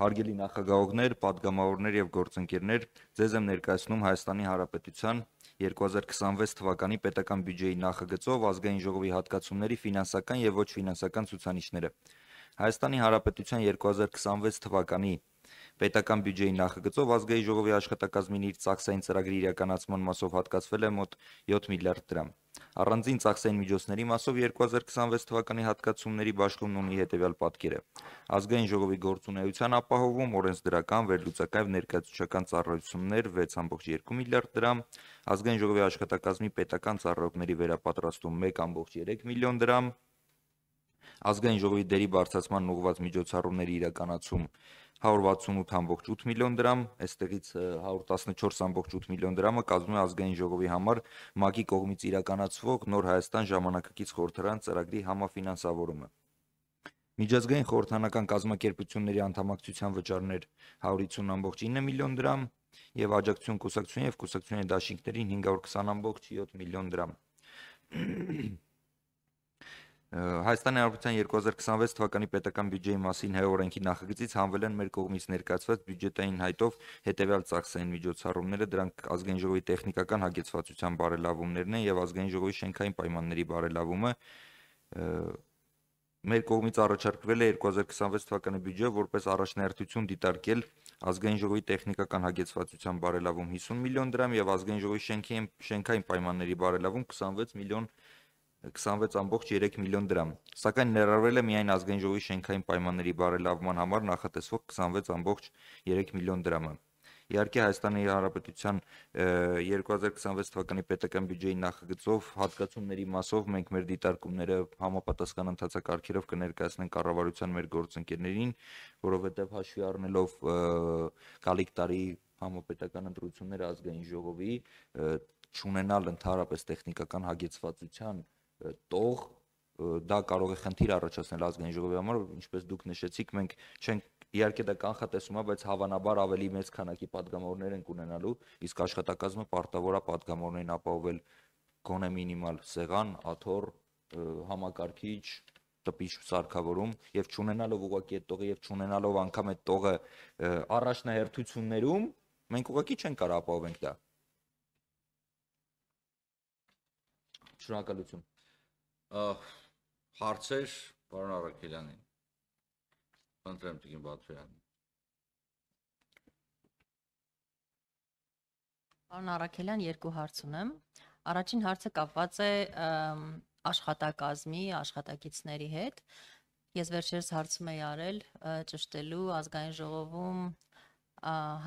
Հարգելի նախագահողներ, պատգամավորներ եւ գործընկերներ, ձեզ եմ ներկայացնում Հայաստանի Հանրապետության 2026 թվականի պետական բյուջեի նախագծով ազգային ժողովի հատկացումների ֆինանսական եւ ոչ ֆինանսական ցուցանիշները։ Հայաստանի Հանրապետության 2026 թվականի պետական բյուջեի նախագծով ազգային ժողովի աշխատակազմին իր ծախսային ծրագրի իրականացման մասով հատկացվել է մոտ 7 միլիարդ դրամ։ Առանձին ծախսային միջոցների մասով 2026 թվականի հատկացումների բաշխումն ունի հետևյալ պատկերը. Ազգային ժողովի գործունեության ապահովում, օրենսդրական, վերլուծական եւ ներկայացուցչական ծառայություններ 6.2 միլիարդ դրամ, ազգային ժողովի աշխատակազմի պետական ծառայողների վերապատրաստում 1.3 միլիոն դրամ, ազգային ժողովի դերի բարձրացման ուղղված միջոցառումների իրականացում 168.8 միլիոն դրամ, այստեղից 114.8 միլիոն դրամը կազմում է ազգային ժողովի համար ՄԱԿ-ի կողմից իրականացվող Նոր Հայաստան ժամանակակից խորհրդարան ծրագրի համաֆինանսավորումը։ Միջազգային խորհրդանական կազմակերպությունների անդամակցության վճարներ 150.9 միլիոն դրամ եւ աջակցություն կուսակցության եւ կուսակցության դաշինքներին 520.7 միլիոն դրամ։ Հայաստանի Հանրապետության 2026 թվականի պետական բյուջեի մասին հայ օրենքի նախագծից հանվել են մեր կողմից ներկայացված բյուջետային հայտով հետևյալ ծախսային միջոցառումները, դրանք ազգային ժողովի տեխնիկական հագեցվածության բարելավումներն են եւ ազգային ժողովի շենքային պայմանների բարելավումը։ Մեր կողմից առաջարկվել է 2026 թվականի բյուջեով որպես առաջնահերթություն դիտարկել ազգային ժողովի տեխնիկական հագեցվածության բարելավում 50 միլիոն դրամ եւ ազգային ժողովի շենքային պայմանների բարելավում 26.3 միլիոն դրամ։ Սակայն ներառվել է միայն ազգային ժողովի շենքային պայմանների բարելավման համար նախատեսվող 26.3 միլիոն դրամը։ Իհարկե Հայաստանի Հանրապետության 2026 թվականի պետական բյուջեի նախագծով հատկացումների մասով մենք մեր դիտարկումները համապատասխան ընթացակարգերով կներկայացնենք կառավարության մեր գործընկերներին, որովհետև հաշվի առնելով գալիք տարի համապետական ընտրությունները ազգային ժողովի չունենալ ընդհանրապես տեխնիկական հագեցվածության տող դա կարող է խնդիր առաջացնել ազգային ժողովի համար, ինչպես դուք նշեցիք, մենք չենք իհարկե դա կանխատեսում է, բայց հավանաբար ավելի մեծ քանակի падգամավորներ ենք ունենալու, իսկ աշխատակազմը պարտավոր է падգամավորներին ապահովել գոնե մինիմալ սեղան, աթոռ, համակարգիչ, տպիչ սարքավորում եւ չունենալով ուղղակի այդ տողը եւ չունենալով անգամ այդ տողը առաջնահերթություններում մենք ուղղակի չենք կարող ապահովենք դա։ Շնորհակալություն։ Հարցեր պարոն Արաքելյանին։ Խնդրեմ Տիկին Բաթրյանին։ Պարոն Արաքելյան, երկու հարց ունեմ։ Առաջին հարցը կապված է աշխատակազմի, աշխատակիցների հետ։ Ես վերջերս հարցում էի արել ճշտելու ազգային ժողովում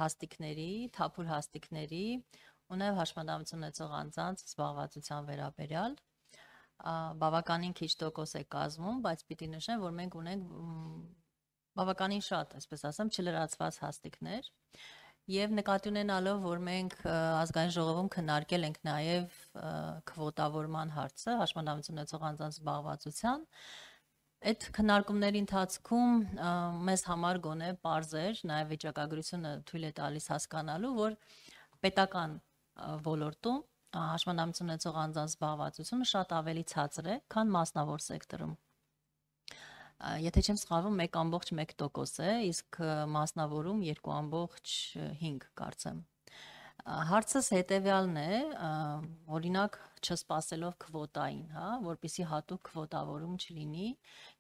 հաստիկների, թափուր հաստիկների ու նաև հաշմանդամություն ունեցող անձանց զբաղվածության վերաբերյալ։ Բավականին քիչ տոկոս է կազմում, բայց պիտի նշեմ, որ մենք ունենք բավականին շատ, այսպես ասեմ, չլրացված հաստիկներ եւ նկատի ունենալով, որ մենք ազգային ժողովում քննարկել ենք նաեւ քվոտավորման հարցը, հաշմանդամություն ունեցող անձանց զբաղվածության, այդ քննարկումների ընթացքում մեզ համար գոնե պարզ էր, նաեւ վիճակագրությունը թույլ է տալիս հասկանալու, որ պետական ոլորտում հաշմանդամություն ունեցող անձանց զբաղվածությունը շատ ավելի ցածր է, քան մասնավոր սեկտորում։ Եթե չեմ սխալվում 1.1% է, իսկ մասնավորում 2.5 կարծեմ։ Հարցս հետևյալն է, օրինակ չսպասելով քվոտային, հա, որպեսզի հատուկ քվոտավորում չլինի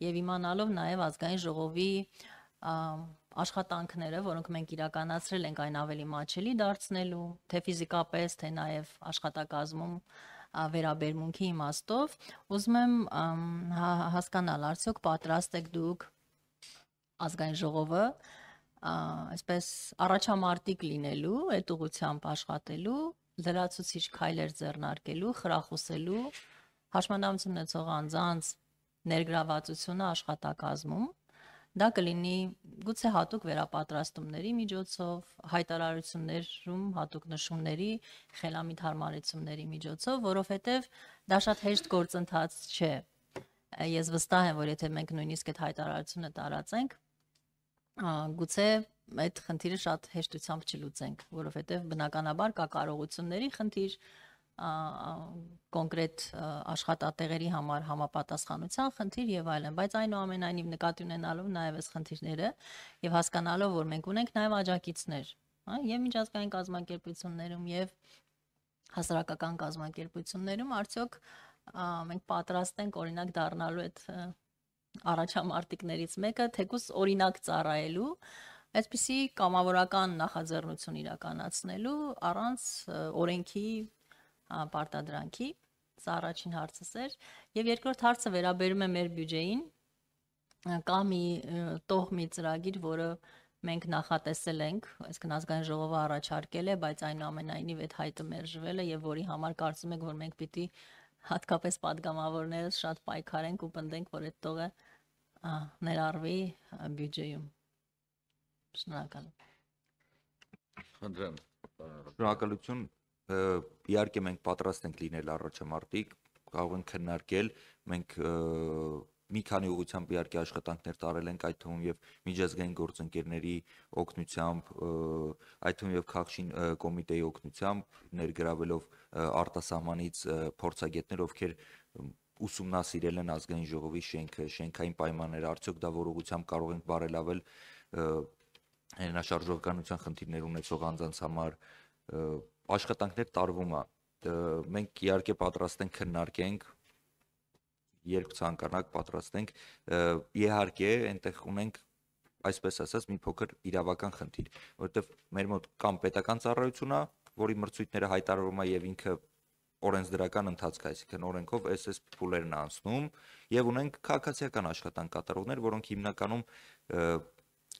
եւ իմանալով նաեւ ազգային ժողովի աշխատանքները, որոնք մենք իրականացրել ենք այն ավելի մատչելի դարձնելու, թե ֆիզիկապես, թե նաեւ աշխատակազմում վերաբերմունքի իմաստով, ուզում եմ հասկանալ, արդյոք պատրաստ եք դուք ազգային ժողովը այսպես առաջամարտիկ լինելու, այդ ուղղությամբ աշխատելու, լրացուցիչ քայլեր ձեռնարկելու, խրախուսելու հաշմանդամություն ունեցող անձանց ներգրավվածությունը աշխատակազմում։ Դա կլինի գուցե հատուկ վերապատրաստումների միջոցով, հայտարարություններում հատուկ նշումների, խելամիտ հարմարեցումների միջոցով, որովհետև դա շատ հեշտ գործընթաց չէ։ Ես վստահ եմ, որ եթե մենք նույնիսկ այդ հայտարարությունը տարածենք, գուցե այդ խնդիրը շատ հեշտությամբ չլուծենք, որովհետև բնականաբար կա կարողությունների խնդիր, կոնկրետ աշխատատեղերի համար համապատասխանության խնդիր եւ այլն, բայց այնուամենայնիվ նկատի ունենալով նաեւ այս խնդիրները եւ հասկանալով, որ մենք ունենք նաեւ աջակիցներ, հա, եւ միջազգային կազմակերպություններում եւ հասարակական կազմակերպություններում արդյոք մենք պատրաստ ենք օրինակ դառնալու այդ առաջամարտիկներից մեկը, թեկուզ օրինակ ծառայելու, այսպիսի կամավորական նախաձեռնություն իրականացնելու առանց օրենքի պարտադրանքի, սա առաջին հարցս էր, եւ երկրորդ հարցը վերաբերում է մեր բյուջեին, կա մի տոհմի ծրագիր, որը մենք նախատեսել ենք, այսինքն ազգային ժողովը առաջարկել է, բայց այնուամենայնիվ այդ հայտը մերժվել է եւ որի համար կարծում եք, որ մենք պիտի հատկապես падգամավորներս շատ պայքարենք ու պնդենք, որ այդ տողը ներառվի բյուջեում։ Շնորհակալ եմ։ Խնդրեմ։ Շնորհակալություն։ Իհարկե մենք պատրաստ ենք լինել առաջամարտիկ, կարող ենք քննարկել, մենք մի քանի ուղղությամբ իհարկե աշխատանքներ տարել ենք, այդ թվում եւ միջազգային գործընկերների օգնությամբ, այդ թվում եւ Քաղաքշին կոմիտեի օգնությամբ, ներգրավելով արտասահմանից փորձագետներ, ովքեր ուսումնասիրել են ազգային ժողովի շենքը, շենքային պայմանները, արդյոք դա որ ուղղությամբ կարող ենք բարելավել հենաշարժողականության խնդիրներ ունեցող անձանց համար, աշխատանքներ տարվում է, մենք իհարկե պատրաստ ենք քննարկենք, երբ ցանկանաք պատրաստ ենք, իհարկե այնտեղ ունենք, այսպես ասած, մի փոքր իրավական խնդիր, որովհետև մեր մոտ կամ պետական ծառայություն է, որի մրցույթները հայտարարվում է եւ ինքը օրենսդրական ընթացք է, այսինքն օրենքով SS փուլերն է անցնում, եւ ունենք քաղաքացիական աշխատանք կատարողներ, որոնք հիմնականում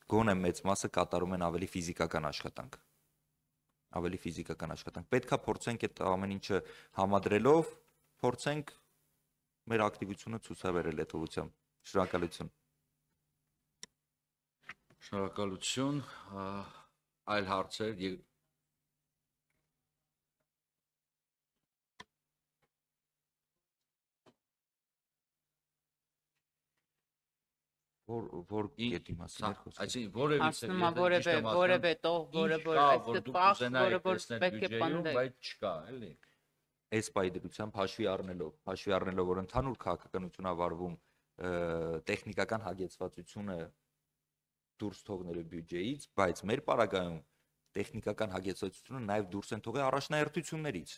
գոնե մեծ մասը կատարում են ավելի ֆիզիկական աշխատանք։ Պետքա փորձենք այդ ամեն ինչը համադրելով, փորձենք մեր ակտիվությունը ցուցաբերել այդ ուղղությամբ։ Շնորհակալություն։ Շնորհակալություն, այլ հարցեր որ գետի մասին էր խոսքը։ Այսինքն որևէ տող, որը որ այստեղ որը որ պետք է պնդել, բայց չկա, էլի։ Այս պայդրությամբ հաշվի առնելով, որ ընդհանուր քաղաքականություն ավարվում տեխնիկական հագեցվածությունը դուրս թողնելու բյուջեից, բայց մեր պարագայում տեխնիկական հագեցվածությունը նաև դուրս են թողել առաջնահերթություններից։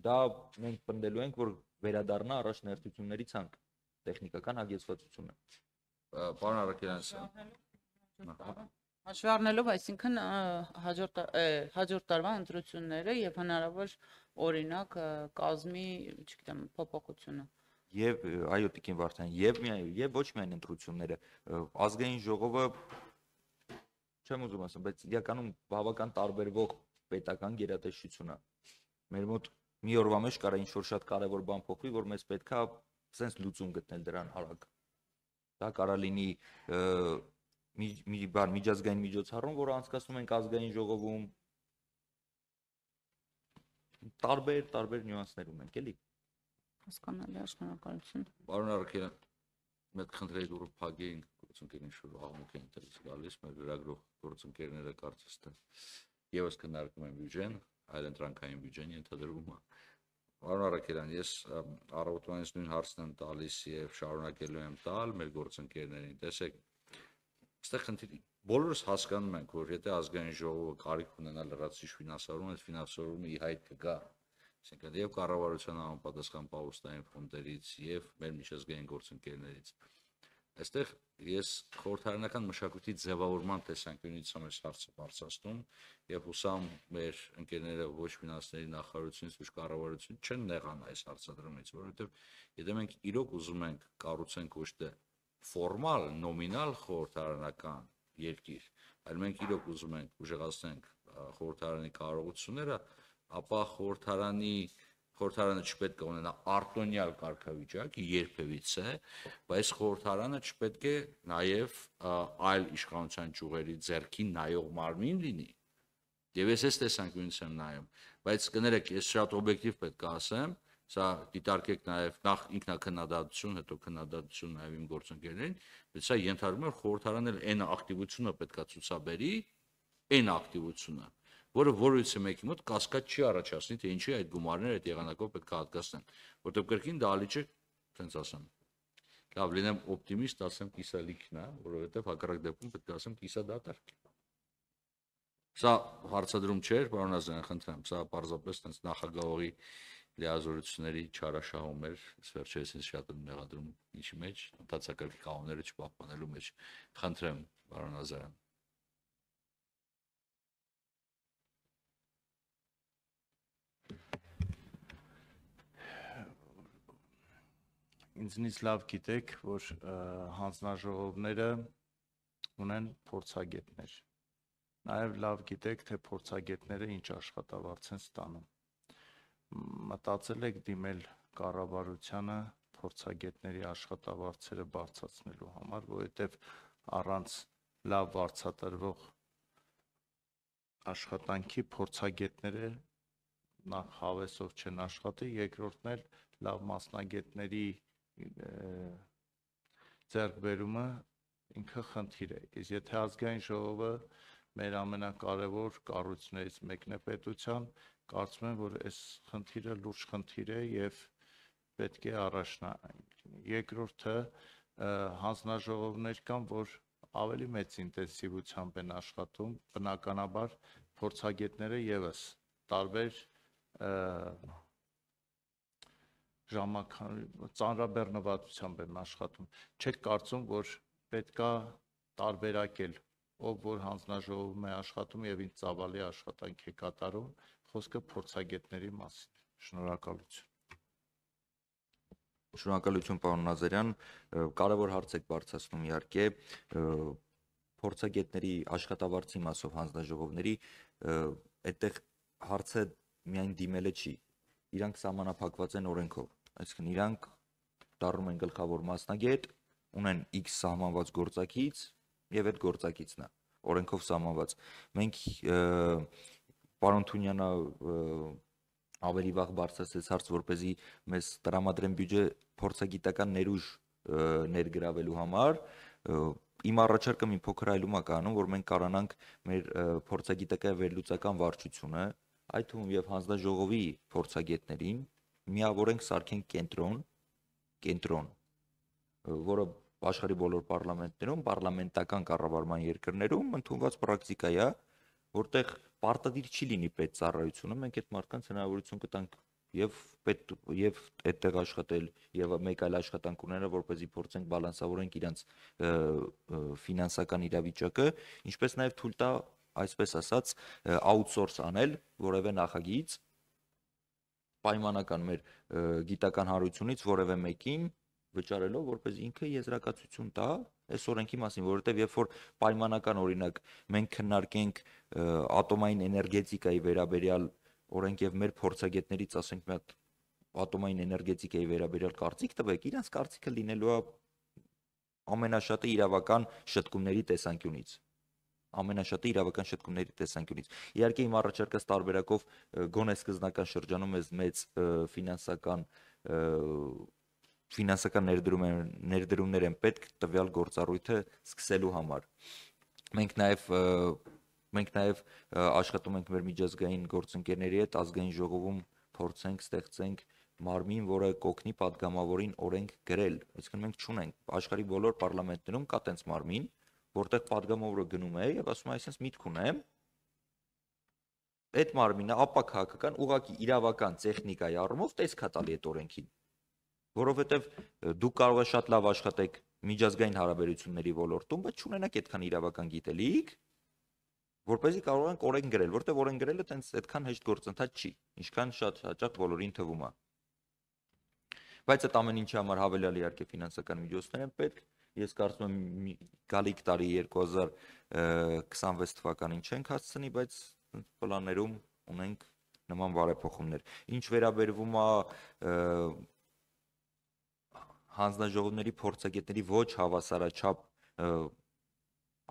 Դա մենք պնդելու ենք, որ վերադառնա առաջնահերթությունների ցանկ տեխնիկական հագեցվածությունը։ Պարոն Արաքելյան, հաշվի առնելով, այսինքն հաջորդ տարվա ընտրությունները եւ հնարավոր օրինակ կազմի, չգիտեմ, փոփոխությունը։ Եվ այո, Տիկին Վարդան, եւ ոչ միայն ընտրությունները, ազգային ժողովը չեմ ուզում ասեմ, բայց իրականում բավական տարբերվող պետական գերատեսչություն է։ Մեր մոտ մի օրվա մեջ կարա ինչ-որ շատ կարևոր բան փոխվի, որ մեզ պետքա sense լուծում գտնել դրան արագ։ Դա կարա լինի միջազգային միջոցառում, որը անցկացնում ենք ազգային ժողովում, տարբեր նյուանսներ ունենք, էլի։ Հասկանալի է, շնորհակալություն։ Պարոն Արաքելյան, մենք խնդրեի դուրս փակեին գործընկերին շուտ աղմուկ են դրից գալիս, մեր լրագրող գործընկերները կարծես թե եւս քննարկում են բյուջեն, այլընտրանքային բյուջեն ենթադրվում է։ Պարոն Արաքելյան, ես առավոտվանից նույն հարցն եմ տալիս եւ շարունակելու եմ տալ մեր գործընկերներին։ Տեսեք, այստեղ խնդիրը բոլորս հասկանում ենք, որ եթե ազգային ժողովը կարիք ունենա լրացուցիչ ֆինանսավորում, այդ ֆինանսավորումը ի հայտ կգա, այսինքն եւ կառավարության համապատասխան պահոստային ֆոնդերից եւ մեր միջազգային գործընկերներից։ Այստեղ ես խորհրդարանական մշակույթի ձևավորման տեսանկյունից եմ այս հարցը բարձրացնում եւ հուսամ մեր ընկերները ոչ ֆինանսների նախարարությունից, ոչ կառավարություն չեն նեղանա այս հարցադրումից, որովհետեւ եթե մենք իրոք ուզում ենք կառուցենք ոչ թե ֆորմալ, նոմինալ խորհրդարանական երկիր, այլ մենք իրոք ուզում ենք ուժեղացնենք խորհրդարանի կարողությունները, ապա խորհրդարանը չպետք է ունենա արտոնյալ կարգավիճակ երբևիցե, բայց խորհրդարանը չպետք է նաև այլ իշխանության ճյուղերի ձեռքին նայող մարմին լինի։ Եվ ես այս տեսանկյունից եմ նայում, բայց կներեք, ես շատ օբյեկտիվ պետք է ասեմ, սա դիտարկեք նաև նախ ինքնակննադատություն, հետո քննադատություն նաև իմ գործընկերներին, բայց սա ենթադրում է, որ խորհրդարանը այն ակտիվությունը պետք է ցուցաբերի, այն ակտիվությունը, որը որևիցե մեկի մոտ կասկած չի առաջացնի, թե ինչի այդ գումարները այդ եղանակով պետք է հատկացնեն, որտեղ կրկին դահլիճը, ասենց ասեմ, լավ լինեմ օպտիմիստ, ասեմ կիսալիքն է, որովհետև հակառակ դեպքում պետք է ասեմ կիսադատարկ։ Սա հարցադրում չէր, պարոն Ազարյան, խնդրեմ, սա պարզապես տենց նախագահողի լիազորությունների չարաշահում էր, վերջերս ինձ շատ եմ մեղադրում ինչի մեջ, ընդհանրակարգ կանոնները չպահպանելու մեջ։ Խնդրեմ, պարոն Ազարյան։ Ինձնից լավ գիտեք, որ հանձնաժողովները ունեն փորձագետներ։ Նաև լավ գիտեք, թե փորձագետները ինչ աշխատավարձ են ստանում։ Մտածել եք դիմել կառավարությանը փորձագետների աշխատավարձերը բարձրացնելու համար, որովհետև առանց լավ վարձատրվող աշխատանքի փորձագետները նախ հավեսով չեն աշխատի, երկրորդն էլ լավ մասնագետների ձեռքբերումը ինքը խնդիր է։ Իսկ եթե ազգային ժողովը մեր ամենակարևոր կառույցներից մեկն է պետության, կարծում եմ, որ այս խնդիրը լուրջ խնդիր է եւ պետք է առաջնային։ Երկրորդը հանձնաժողովներ կան, որ ավելի մեծ ինտենսիվությամբ են աշխատում, բնականաբար փորձագետները եւս տարբեր ծանրաբեռնվածությամբ են աշխատում։ Չեք կարծում, որ պետքա տարբերակել, ով որ հանձնաժողովում է աշխատում եւ ինչ ծավալի աշխատանք է կատարում, խոսքը փորձագետների մասին։ Շնորհակալություն։ Շնորհակալություն, պարոն Նազարյան, կարևոր հարց եք բարձրացնում իհարկե, փորձագետների աշխատավարձի մասով հանձնաժողովների, այդտեղ հարցը միայն դիմելը չի, իրանք սահմանափակված են օրենքով, այսինքն իրանք դառնում են գլխավոր մասնագետ, ունեն X սահմանված գործակից եւ այդ գործակիցն է օրենքով սահմանված։ Մենք պարոն Թունյանը ավելի վաղ բարձրացրեց հարց, որպեսզի մեզ տրամադրեն բյուջե փորձագիտական ներուժ ներգրավելու համար, իմ առաջարկը մի փոքր այլում է կանում, որ մենք կարողանանք մեր փորձագիտական վերլուծական վարչությունը, այդ թվում եւ հանձնաժողովի փորձագետներին միավորենք, սարքենք կենտրոն, որը աշխարհի բոլոր պարլամենտներում, պարլամենտական կառավարման երկրներում ընդունված պրակտիկա է, որտեղ պարտադիր չի լինի պետծառայությունը, մենք այդ մարդկանց հնարավորություն կտանք եւ այդտեղ աշխատել եւ մեկ այլ աշխատանք ունենալ, որպեսզի փորձենք բալանսավորենք իրանց ֆինանսական իրավիճակը, ինչպես նաեւ թույլ տա, այսպես ասած, outsource անել որևէ նախագիծ պայմանական մեր գիտական հարությունից որևէ մեկին վճարելով, որպես ինքը եզրակացություն տա այս օրենքի մասին, որովհետև երբ որ պայմանական օրինակ մենք քննարկենք ատոմային էներգետիկայի վերաբերյալ օրենք եւ մեր փորձագետներից ասենք մի հատ ատոմային էներգետիկայի վերաբերյալ կարծիք տվեք, իրանց կարծիքը լինելու է ամենաշատը իրավական շտկումների տեսանկյունից։ Իհարկե իմ առաջարկած տարբերակով գոնե սկզբնական շրջանում մեծ ֆինանսական ներդրումներ են պետք տվյալ գործառույթը սկսելու համար։ Մենք նաև աշխատում ենք մեր միջազգային գործընկերների հետ ազգային ժողովում փորձենք ստեղծենք մարմին, որը կօգնի падգամավորին օրենք գրել։ Այսինքն մենք չունենք աշխարհի բոլոր պարլամենտներում կա տենց մարմին, որտեղ падգամավորը գնում է եւ ասում է, այսպես միտք ունեմ, այդ մարմինը ապա քաղաքական ուղղակի իրավական տեխնիկայի առումով տեսք է տալի այդ օրենքին, որովհետեւ դուք կարող եք շատ լավ աշխատեք միջազգային հարաբերությունների ոլորտում, բայց չունենաք այդքան իրավական գիտելիք, որպեսզի կարողանաք օրենք գրել, որտեղ օրենք գրելը տենց այդքան հեշտ գործընթաց չի, ինչքան շատ հաճախ բոլորին թվում է։ Բայց այդ ամեն ինչի համար հավելյալ իհարկե ֆինանսական միջոցներ են պետք։ Ես կարծում եմ գալիք տարի 2026 թվականին չենք հասցնի, բայց պլաններում ունենք նման բարեփոխումներ։ Ինչ վերաբերվում է հանձնաժողովների փորձագետների ոչ հավասարաչափ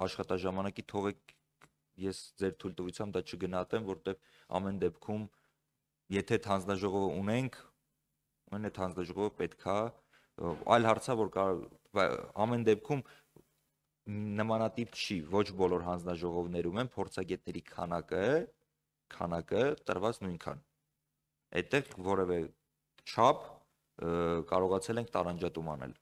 աշխատաժամանակի թողեք ես ձեր թույլտվությամբ դա չգնահատեմ, որտեղ ամեն դեպքում եթե հանձնաժողովը ունենք, այդ հանձնաժողովը պետքա, այլ հարցա որ ամեն դեպքում նմանատիպ չի, ոչ բոլոր հանձնաժողովներում են փորձագետների քանակը քանակը տրված նույնքան։ Այդտեղ որևէ չափ կարողացել ենք տարանջատում անել։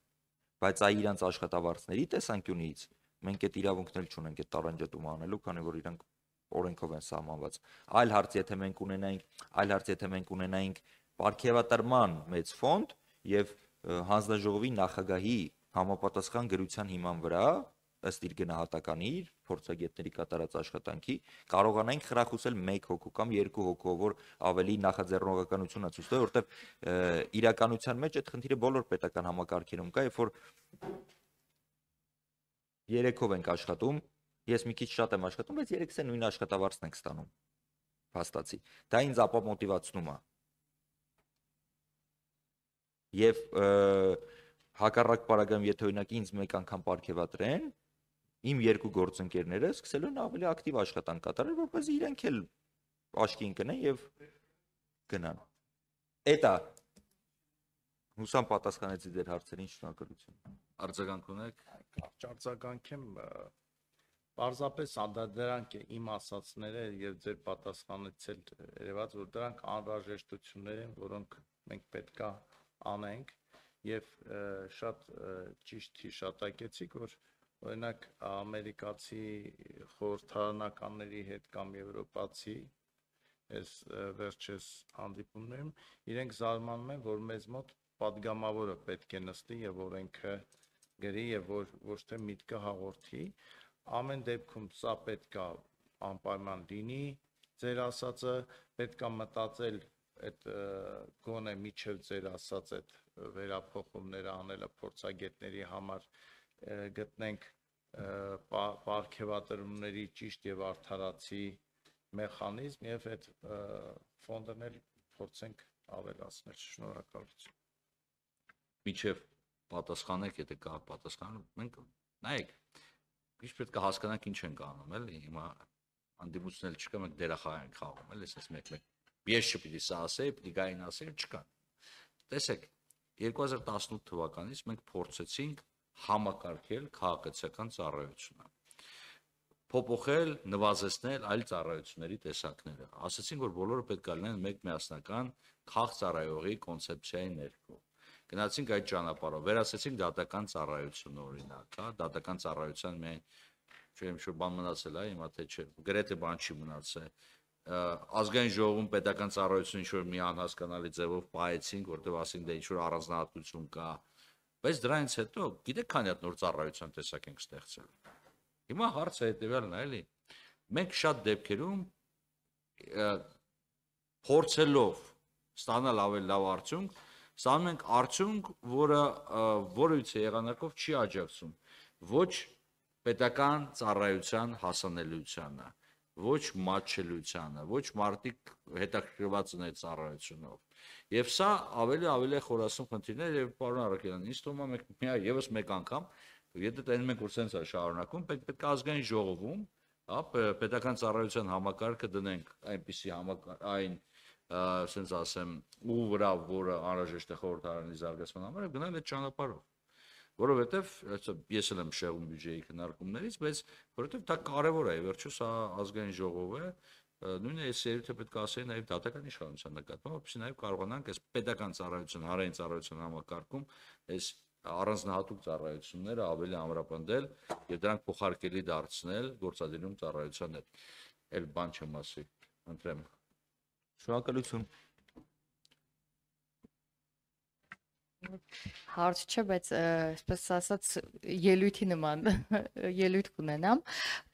Բայց այ իրանց աշխատավարձների տեսանկյունից մենք այդ իրավունքն էլ չունենք այդ տարանջատումը անելու, քանի որ իրանք օրենքով են սահմանված։ Այլ հարց, եթե մենք ունենայինք պարգևատրման մեծ ֆոնդ եւ հանձնաժողովի նախագահի համապատասխան գրության հիման վրա, ըստ իր գնահատականի, իր փորձագետների կատարած աշխատանքի, կարողանանք խրախուսել 1 հոգու կամ 2 հոգու, որ ավելի նախաձեռնողականություն ցույց տա, որովհետեւ իրականության մեջ այդ խնդիրը բոլոր պետական համակարգերում կա, երբ որ 3-ով ենք աշխատում, ես մի քիչ շատ եմ աշխատում, բայց 3-ս է նույն աշխատավարձն ենք ստանում։ Փաստացի։ Դա ինձ ապամոտիվացնում է։ Եվ հակառակ պարագայում, եթե օրինակ ինձ մեկ անգամ պարգևատրեն, իմ 2 գործընկերները սկսելու են ավելի ակտիվ աշխատանք կատարել, որպեսզի իրենք էլ աչքի ընկնեն եւ գնան։ Էտա հուսամ պատասխանեցի ձեր հարցերին, շնորհակալություն։ Արձագանք ունեք։ Կարճ արձագանքեմ, պարզապես դրանք իմ ասացները եւ ձեր պատասխանից էլ երևաց, որ դրանք անհրաժեշտություններ են, որոնք մենք պետքա անենք եւ շատ ճիշտ հիշատակեցիք, որ օրինակ ամերիկացի խորհրդարանականների հետ կամ եվրոպացի այս վերջերս հանդիպումներում իրենք զարմանում են, որ մեզ մոտ պատգամավորը պետք է նստի եւ օրենքը գրի եւ ոչ թե միտքը հաղորդի։ Ամեն դեպքում սա պետքա անպայման լինի, ձեր ասածը պետքա մտածել այդ գոնե միջև ձեր ասած այդ վերափոխումները անելը փորձագետների համար գտնենք պարգևատրումների ճիշտ եւ արդարացի մեխանիզմ եւ այդ ֆոնդն էլ փորձենք ավելացնել։ Շնորհակալություն։ Միջև պատասխանեք, եթե կա պատասխան, մենք նայեք, ինչ պետք է հասկանանք ինչ ենք անում, էլի, հիմա հանդիպություններ չկա, մենք դերախաղ ենք խաղում, էլի, ասես մեկ ես չպիտի սա ասեի, պիտի գային ասեի, չկա։ Տեսեք, 2018 թվականից մենք փորձեցինք համակարգել քաղաքացիական ծառայությունը, փոփոխել, նվազեցնել այլ ծառայությունների տեսակները։ Ասացինք, որ բոլորը պետք է լինեն մեկ միասնական քաղաքծառայողի կոնցեպցիայի ներքո։ Գնացինք այդ ճանապարհով, վերացեցինք դատական ծառայությունը օրինակ, հա, դատական ծառայության միայն չեմ շուտ բան մնացել, հա, հիմա թե չէ, գրեթե բան չի մնացել։ Ազգային ժողովում պետական ծառայությունը ինչ-որ մի անհասկանալի ձևով պահեցինք, որտեղ ասենք դե ինչ-որ առանձնահատկություն կա, բայց դրանից հետո գիտեք քանի հատ նոր ծառայության տեսակ ենք ստեղծել։ Հիմա հարցը հետևյալն է, էլի, մենք շատ դեպքերում փորձելով ստանալ ավելի լավ արդյունք, ստանում ենք արդյունք, որը որևիցե եղանակով չի աջակցում ոչ պետական ծառայության հասանելիությանը, ոչ մատչելիությանը, ոչ մարդիկ հետաքրքրված են այդ ծառայությունով։ Եվ սա ավելի խորացնում խնդիրներ եւ պարոն Արաքելյան, ինձ թվում է մենք եւս մեկ անգամ, եթե տենում ենք որ սենց է շարունակում, պետք է ազգային ժողովում, հա, պետական ծառայության համակարգը դնենք այնպիսի այն ասենց ասեմ, ու վրա, որը անհրաժեշտ է խորհրդարանի զարգացման համար, գնալ այդ ճանապարհով։ Որովհետև ես էլ եմ շեղում բյուջեի քննարկումներից, բայց որովհետև դա կարևոր է, վերջո սա ազգային ժողով է, նույնը այս երևույթը պետք է ասեի նաև դատական իշխանության նկատմամբ, որպեսզի նաև կարողանանք այս պետական ծառայություն, հանրային ծառայության համակարգում այս առանձնահատուկ ծառայությունները ավելի ամրապնդել եւ դրանք փոխարկելի դարձնել գործադիրում ծառայության հետ։ Էլ բան չեմ ասի, ընտրեմ։ Շնորհակալություն։ Հարց չէ, բայց այսպես ասած ելույթի նման ելույթ կունենամ։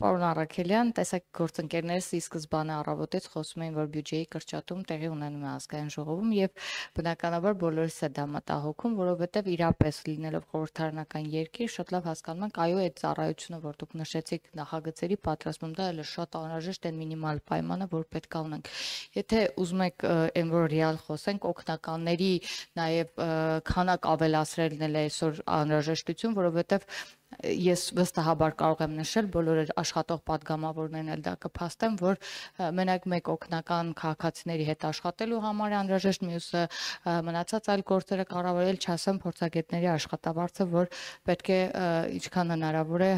Պարոն Արաքելյան, տեսակ գործընկերներս ի սկզբանե առավոտից խոսում էին, որ բյուջեի կրճատում տեղի ունենում է ազգային ժողովում եւ բնականաբար բոլորս է դա մտահոգում, որովհետեւ իրապես լինելով խորհրդարանական երկիր շատ լավ հասկանում ենք, այո, այդ ծառայությունը, որ դուք նշեցիք նախագծերի պատրաստում, դա էլ է շատ անհրաժեշտ է մինիմալ պայմանը, որ պետք է ունենք։ Եթե ուզում եք այն որ ռեալ խոսենք, օգնականների նաեւ քանակ ավելացրելն էլ է այսօր անհրաժեշտություն, որովհետև ես վստահաբար կարող եմ նշել, բոլոր աշխատող պատգամավորներն էլ դա կփաստեն, որ մենակ մեկ օգնական քաղաքացիների հետ աշխատելու համար է անհրաժեշտ, մյուսը մնացած այլ գործերը կառավարել, չասեմ փորձագետների աշխատավարձը, որ պետք է ինչքան հնարավոր է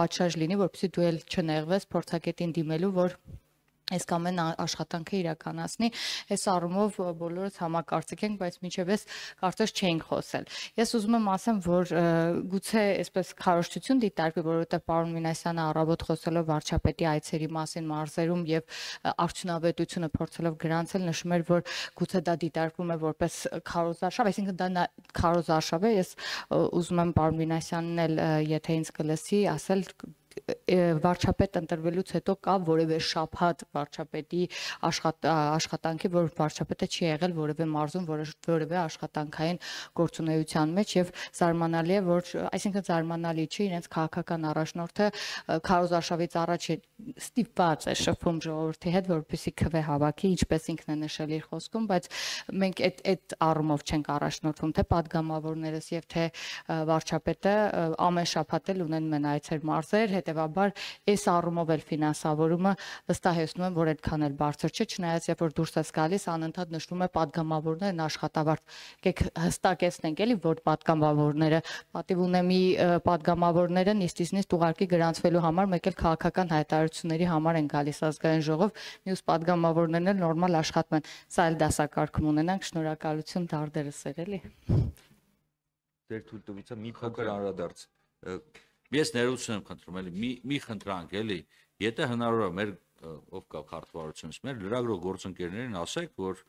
պատշաճ լինի, որպեսզի դու էլ չնեղվես փորձագետին դիմելու, որ այս կամ այն աշխատանքը իրականացնի, այս առումով բոլորս համակարծիք ենք, բայց մինչև այս կարծես չենք խոսել։ Ես ուզում եմ ասեմ, որ գուցե այսպես քարոզչություն դիտարկվի, որովհետև պարոն Մինասյանը առավոտ խոսելով վարչապետի այցերի մասին մարզերում եւ արդյունավետությունը փորձելով գրանցել նշում էր, որ գուցե դա դիտարկվում է որպես քարոզարշավ, այսինքն դա քարոզարշավ է։ Ես ուզում եմ պարոն Մինասյանն էլ, եթե ինձ կլսի, ասել վարչապետ ընտրվելուց հետո կա որևէ շաբաթ վարչապետի աշխատանքի, որ վարչապետը չի եղել որևէ մարզում, որևէ աշխատանքային գործունեության մեջ եւ զարմանալի է, որ այսինքն զարմանալի չի իրենց քաղաքական առաջնորդը քարոզարշավից առաջ ստիպված է շփում ժողովրդի հետ, որպեսզի քվե հավաքի, ինչպես ինքն է նշել իր խոսքում, բայց մենք այդ առումով չենք առաջնորդվում, թե падգամավորներս եւ թե վարչապետը ամեն շաբաթ էլ ունեն մեն այցեր մարզեր, հետեւաբար այս առումով էլ ֆինանսավորումը վստահեցնում եմ, որ այդքան էլ բարձր չէ, չնայած երբ որ դուրս ես գալիս, անընդհատ նշվում է падգամավորներն աշխատավարձ։ Եկեք հստակեցնենք էլի, որ падգամավորները պատիվ ունեմի падգամավորները նիստից ուղարկի գրանցվելու համար, մեկ էլ քաղաքական հայտարարությունների համար են գալիս ազգային ժողով, մյուս падգամավորներն էլ նորմալ աշխատում են։ Սա էլ դասակարգում ունենանք, շնորհակալություն դարդերս էլի։ Ձեր թույլտվությամբ մի փոքր անդրադարձ։ Ես ներողություն եմ խնդրում, էլի մի խնդրանք, էլի, եթե հնարավոր է մեր ով կա քարտվարությունից, մեր լրագրող գործընկերներին ասեք, որ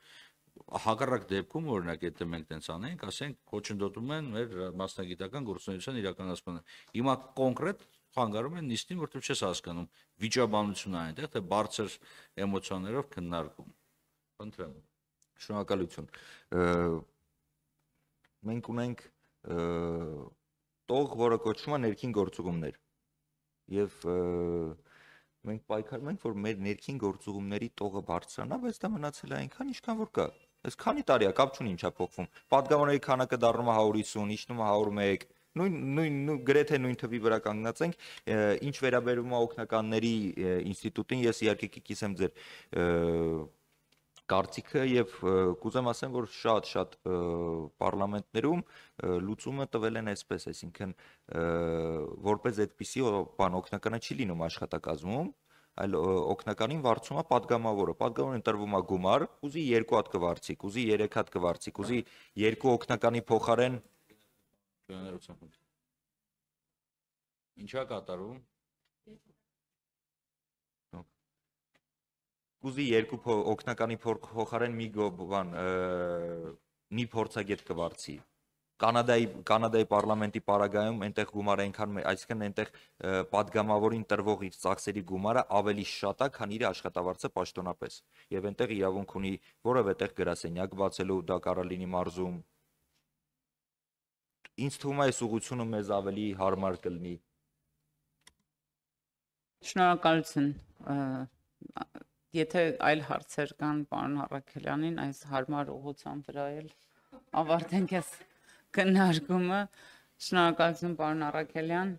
հակառակ դեպքում օրինակ եթե մենք տենց անենք, ասենք խոչընդոտում են մեր մասնագիտական գործունեության իրականացմանը։ Հիմա կոնկրետ խանգարում են նիստին, որտեղ չես հասկանում վիճաբանությունն այնտեղ, թե բարձր էմոցիաներով քննարկում։ Խնդրեմ։ Շնորհակալություն։ Մենք ունենք տող, որը կոչվում է ներքին գործուղումներ։ Եվ մենք պայքարում ենք, որ մեր ներքին գործուղումների տողը բարձրանա, բայց դա մնացել է այնքան, ինչքան որ կա։ Այս քանի տարի է, կապ չունի ինչա փոխվում։ Պատգամավորների քանակը դառնում է 150, իջնում է 101, նույն գրեթե նույն թվի վրա կանգնած ենք, ինչ վերաբերում է օգնականների ինստիտուտին, ես իհարկե կիսեմ ձեր կարծիքը եւ կուզեմ ասեմ, որ շատ պարլամենտներում լուծումը տվել են այսպես, այսինքն որպես այդպիսի բան օգնականը չի լինում աշխատակազմում, այլ օգնականին վարձում է падգամավորը, падգամավորին տրվում է գումար, ուզի 2 հատ կվարձի, ուզի 3 հատ կվարձի, ուզի 2 օգնականի փոխարեն ինչա կատարում Ուզի 2 օգնականի փոխարեն մի փորձագետ կվարձի։ Կանադայի պարլամենտի պարագայում այնտեղ գումարը այնքան, այսինքն այնտեղ падգամավորին տրվող իր ծախսերի գումարը ավելի շատ է, քան իր աշխատավարձը պաշտոնապես։ Եվ այնտեղ իրավունք ունի որևէ տեղ գրասենյակ բացելու, դա կարող լինի մարզում։ Ինձ թվում է այս ուղղությունը մեզ ավելի հարմար կլինի։ Շնորհակալություն։ Եթե այլ հարցեր կան պարոն Առաքելյանին, այս հարմար ուղղության վրա էլ ավարտենք այս քննարկումը։ Շնորհակալություն պարոն Առաքելյան։